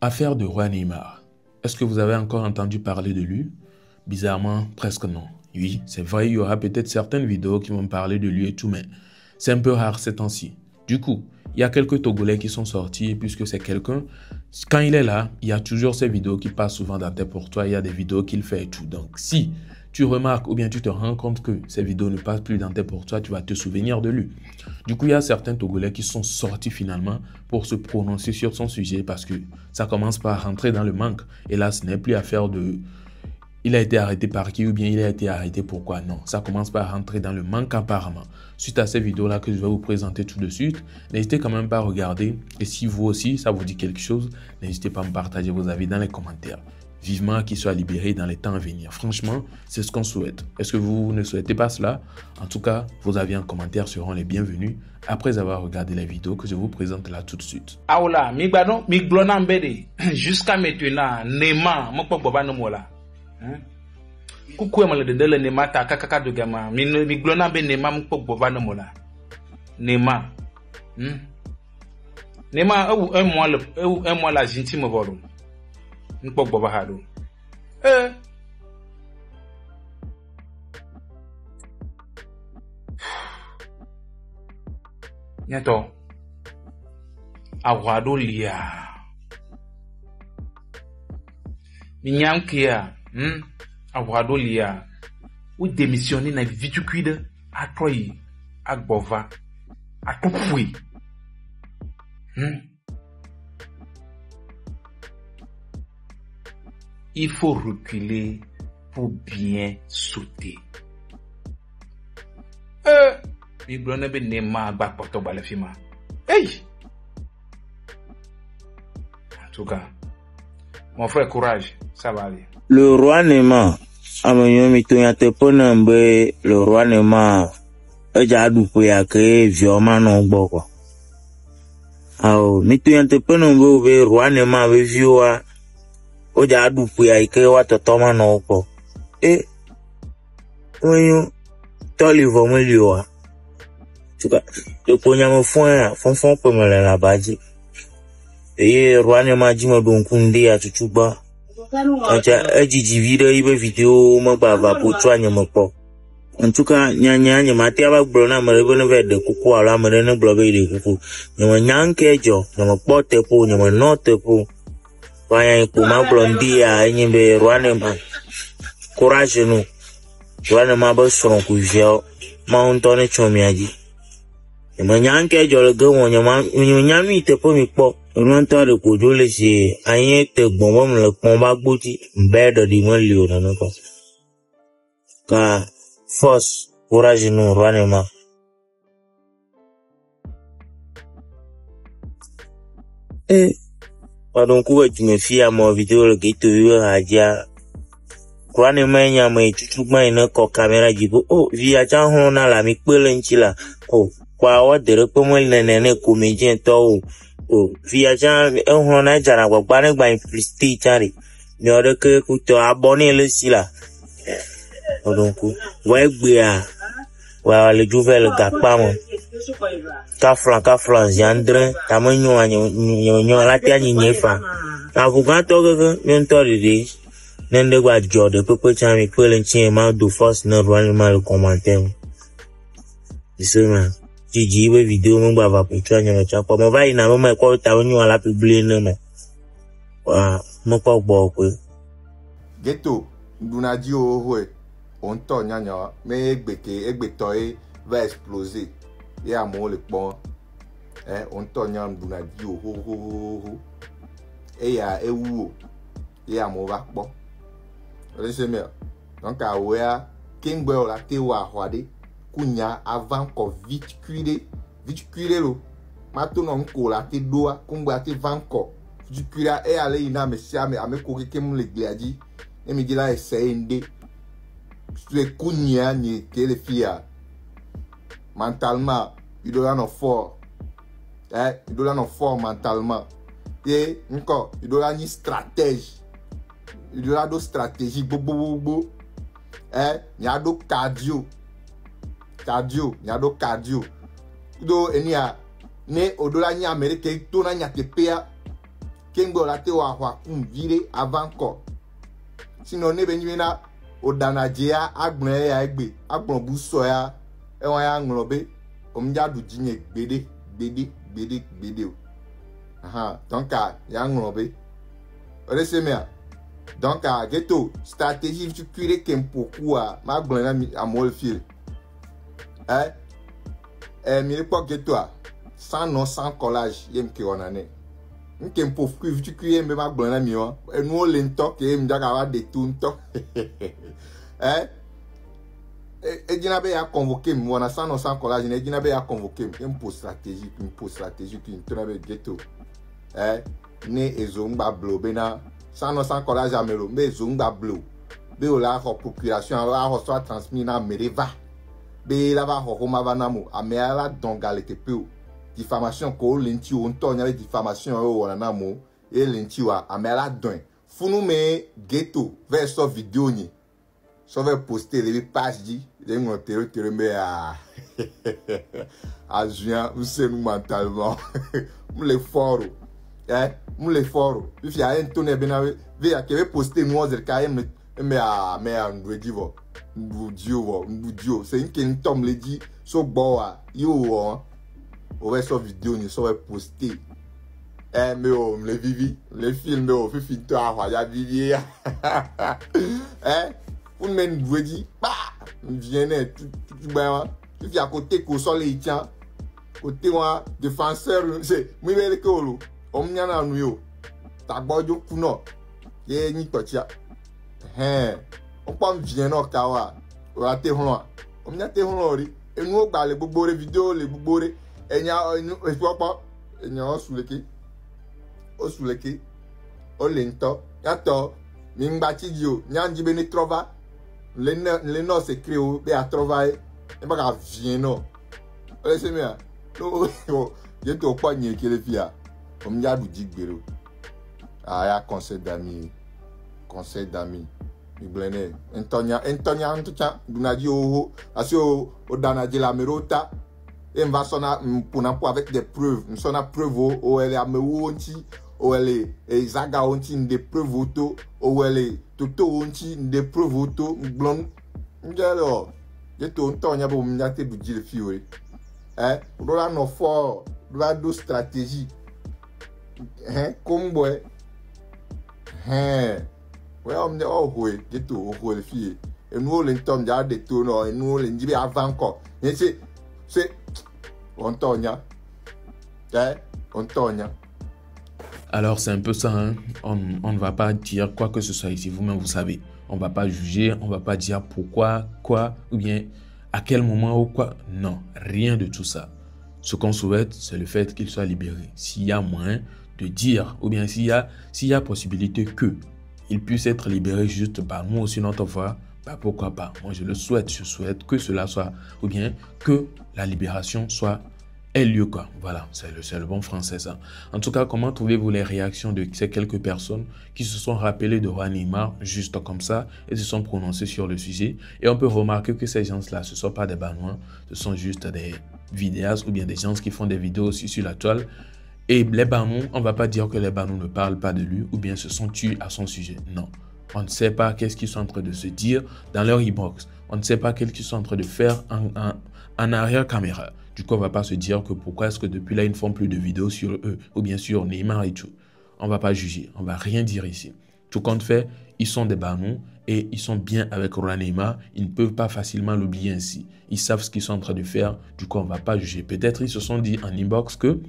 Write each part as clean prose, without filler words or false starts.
Affaire de Roi Neymar. Est-ce que vous avez encore entendu parler de lui? Bizarrement, presque non. Oui, c'est vrai, il y aura peut-être certaines vidéos qui vont parler de lui et tout, mais c'est un peu rare ces temps-ci. Du coup, il y a quelques Togolais qui sont sortis, puisque c'est quelqu'un, quand il est là, il y a toujours ces vidéos qui passent souvent dans Tête pour toi, il y a des vidéos qu'il fait et tout. Donc, si tu remarques ou bien tu te rends compte que ces vidéos ne passent plus dans Tête pour toi, tu vas te souvenir de lui. Du coup, il y a certains Togolais qui sont sortis finalement pour se prononcer sur son sujet parce que ça commence par rentrer dans le manque. Et là, ce n'est plus affaire de... Il a été arrêté par qui ou bien il a été arrêté pourquoi? Non, ça commence par rentrer dans le manque apparemment. Suite à ces vidéos-là que je vais vous présenter tout de suite, n'hésitez quand même pas à regarder. Et si vous aussi, ça vous dit quelque chose, n'hésitez pas à me partager vos avis dans les commentaires. Vivement qu'il soit libéré dans les temps à venir. Franchement, c'est ce qu'on souhaite. Est-ce que vous ne souhaitez pas cela? En tout cas, vos avis en commentaire seront les bienvenus après avoir regardé les vidéos que je vous présente là tout de suite. Aoula, mi gbadon, mi glona mbede. Jusqu'à maintenant, Neymar, mon pop boba no mola. Coucou à le Neymar ta kaka de gama. Mi glona be Neymar mon pop boba no mola. Neymar. Neymar, un mois la gentil me volo. Un pop boba hado. Nyato. Awado lia. Minyankia. Awado lia. Ou démissionner na vitucuide à toi à bova à tout fouille. Il faut reculer pour bien sauter. Mi blonne be Neymar ba porto ba la fima. Hey! En tout cas, mon frère, courage, ça va aller. Le roi Neymar, le roi Neymar, le roi Neymar, vidéo en tout cas nyanya matia ba blona mare ne vede kuku ala mare ne blobe de kuku nyama nyanke jo nyama pote po nyama note po wanya ko ma blondia nyimbe rwane ma courage no rwane ma ba son ku vio ma ontone chomiaji nyama nyanke jo le go nyama nyami te po mi po onto de ko jo le se ayen te gbon mo le pon ba gboti mbedo di mo lio na no ko ka force, courage nous, roi Neymar. Pardon, tu me fies à mon vidéo, le ghetto, roi Neymar, y'a ma chuchuma, ina ko caméra, jibo, oh, via chan hona la, mi kwele oh, kwa wa de repos, nene, comédien, to, oh, via chan, hona, jara, wa, bane, ba, plisti, chari, mi ode que, kuto, abonné, le sila. Donc, ouais, le jouvel gapamo. Kafran, Yandre, Tamanyo, la tiani nefa. Avocato, mentor de Nende wa Jorde, Popo Chami, Quelenchien, mal de force, ne roi mal commentaire. C'est ça, Gigi, vidéo, mon bava, pour toi, n'y a pas, mon va, il n'a pas quoi, Tamanyo à la publier, non, mais. Mon pas beaucoup. Ghetto, Dunadi, ouais. On tourne nyanya mais egbeto va exploser et à mon le pont on tourne nyanya duna di ho et ya ewu et à mon va pont laissez moi donc à wea kingbe la te wa hwade kunya avant ko vite cuire lo maintenant ko la te doa kungba te vanko vite cuire et aller ina me sia me ame ko ke mu le gliadi et me dit là essayer ndé les kounia ni que les filles mentalement il doit en fort il doit en fort mentalement et encore il doit une stratégie il doit une stratégie bobo il y a do cardio il y a do cardio do enia ne odola ni Amérique to na nya tepea Kengo la te wa vire avant quoi. Sinon ne benjina o danajea agbon ya egbe agbon bu so ya e won ya nglobe o mja du jinye gbede o. Aha donc ya nglobe o le se mea donc ghetto stratégie tu cuire kempoku a ma gbon na mi amol fil mi po ghetto a sans nom sans collage yem ki onane nke mpofu tu cuire me ma gbon na mi o enu o le nto ke mi jaga wa de tu nto Edina be ya convoqué moi sans nom sans collage Edina be ya convoqué un post stratégique qui trabe ghetto ne ezongba blo bena sans nom sans collage amelo mais ezongba blo be o la procuration la soit transmis na mereva be la va ho ma vanamo amela dongalete peu diffamation ko lenti on tonya diffamation o wana mo e lenti wa amela don funu me ghetto verso vidéo ni so va poster les pages dit les monter mais à juin ou c'est nous mentalement les fort les fort if ya en tourner bena ve ya que poster nous zer ka mais on divo ndudio c'est une qui tombe le dit so boa yo o va sur vidéo ni so va poster mais on les vivi les films on fait finto a ya vivi pour men dit bah vient tout ben tu viens à côté ko so le tient côté moi défenseur c'est moi le ko on nya na nu yo ta gbojo kuno ye ni tochia on pam vient no kawa o ate hon on nya te hon ori enu o gba le gbogbo re video le gbogbo re enya efopo enya o suleke o le nto yato mi ngba chi o nya njibe ni trova le no se creo be a trova e ba ka vient no o le se mi a no je to pa ni ke le fia o mi adu jigbero ya conseil d'amis mi blene entonya ntucha dunaji o asio o danaji la merota et on va sona pour avec des preuves on sona preuve o ele amewonti o ele izaga onti des preuves auto o ele toto onti des preuves auto blon ngelo yeto ntonya bo mnyate du jile fiore rola no for rola do stratégie comme boy ouais on dit oh ouais yeto oh le fille et nous le tom ja de to no et nous le njibe avant encore et c'est Antonia. Alors c'est un peu ça, hein? On ne va pas dire quoi que ce soit ici, vous-même vous savez. On ne va pas juger, on ne va pas dire pourquoi, quoi, ou bien à quel moment ou quoi. Non, rien de tout ça. Ce qu'on souhaite, c'est le fait qu'il soit libéré. S'il y a moyen de dire, ou bien s'il y a possibilité qu'il puisse être libéré juste par nous aussi notre voix, bah pourquoi pas. Moi je souhaite que cela soit, ou bien que la libération ait lieu quoi. Voilà, c'est le bon français ça. En tout cas, comment trouvez-vous les réactions de ces quelques personnes qui se sont rappelées de Roi Neymar juste comme ça et se sont prononcées sur le sujet? Et on peut remarquer que ces gens-là, ce ne sont pas des Banois, ce sont juste des vidéastes ou bien des gens qui font des vidéos aussi sur la toile. Et les Banous, on ne va pas dire que les Banous ne parlent pas de lui ou bien se sont tués à son sujet. Non. On ne sait pas qu'est-ce qu'ils sont en train de se dire dans leur e-box. On ne sait pas qu'est-ce qu'ils sont en train de faire en arrière-caméra. Du coup, on ne va pas se dire que pourquoi est-ce que depuis là, ils ne font plus de vidéos sur eux ou bien sur Neymar et tout. On ne va pas juger. On ne va rien dire ici. Tout compte fait, ils sont des Banous et ils sont bien avec Roi Neymar. Ils ne peuvent pas facilement l'oublier ainsi. Ils savent ce qu'ils sont en train de faire. Du coup, on ne va pas juger. Peut-être ils se sont dit en inbox que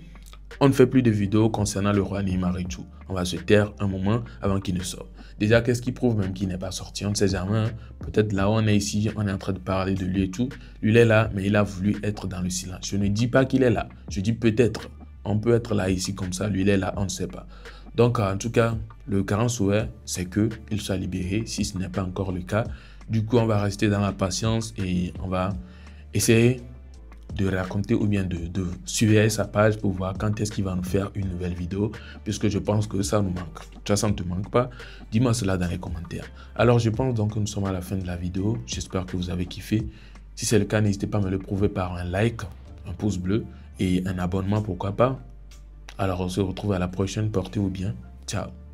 on ne fait plus de vidéos concernant le Roi Neymar et tout. On va se taire un moment avant qu'il ne sorte. Déjà, qu'est-ce qui prouve même qu'il n'est pas sorti? On ne sait jamais. Hein? Peut-être là, on est ici, on est en train de parler de lui et tout. Lui, il est là, mais il a voulu être dans le silence. Je ne dis pas qu'il est là. Je dis peut-être. On peut être là, ici, comme ça. Lui, il est là, on ne sait pas. Donc, en tout cas, le grand souhait, c'est qu'il soit libéré, si ce n'est pas encore le cas. Du coup, on va rester dans la patience et on va essayer de raconter ou bien de surveiller sa page pour voir quand est-ce qu'il va nous faire une nouvelle vidéo, puisque je pense que ça nous manque. Toi, ça ne te manque pas? Dis-moi cela dans les commentaires. Alors, je pense donc que nous sommes à la fin de la vidéo. J'espère que vous avez kiffé. Si c'est le cas, n'hésitez pas à me le prouver par un like, un pouce bleu et un abonnement, pourquoi pas. Alors, on se retrouve à la prochaine. Portez-vous bien. Ciao.